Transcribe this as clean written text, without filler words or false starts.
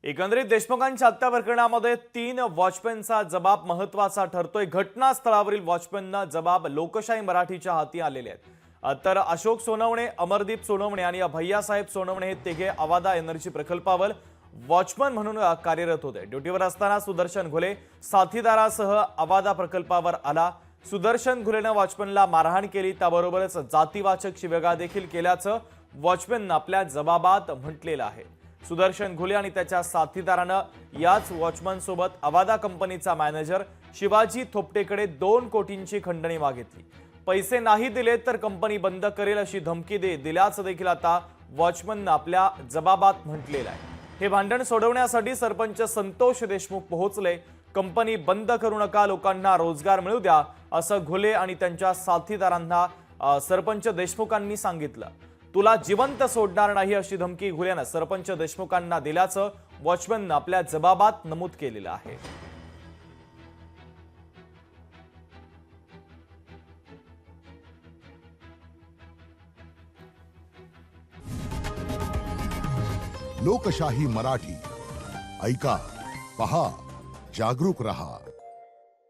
एकंदरीत देशमुखांच्या हत्या प्रकरणामध्ये 3 वॉचमॅनचा जबाब महत्त्वाचा ठरतोय। घटनास्थळावरील वॉचमॅनना जबाब लोकशाही मराठीच्या हाती आलेले आहेत। तर अशोक सोनवणे, अमरदीप सोनवणे आणि भैयासाहेब सोनवणे हे तिघे अवादा एनर्जी प्रकल्पावर वॉचमन म्हणून कार्यरत होते। ड्युटीवर असताना सुदर्शन घुले साथीदारासह अवादा प्रकल्पावर आला। सुदर्शन घुलेने वॉचमनला मारहाण केली, त्याबरोबरच जातीवाचक शिवीगाळ देखील केल्याचं वॉचमनने आपल्या जबाबात म्हटलेलं आहे। सुदर्शन घुले आणि त्याच्या साथीदारानं याच वॉचमन सोबत अवादा कंपनीचा मॅनेजर शिवाजी थोपटेकडे 2 कोटींची खंडणी मागितली। पैसे नाही दिले तर कंपनी बंद करेल अशी धमकी दिल्याचं देखील आता वॉचमनने आपल्या जबाबात म्हटलेलं आहे। हे भांडण सोडवण्यासाठी सरपंच संतोष देशमुख पोहोचले। कंपनी बंद करू नका, लोकांना रोजगार मिळू द्या असं घुले आणि त्यांच्या साथीदारांना सरपंच देशमुखांनी सांगितलं। तुला जिवंत सोडणार नाही अशी धमकी घुलेनं सरपंच देशमुखांना दिल्याचं वॉचमनने आपल्या जबाबात नमूद केलेलं आहे। लोकशाही मराठी ऐका, पहा, जागरूक रहा।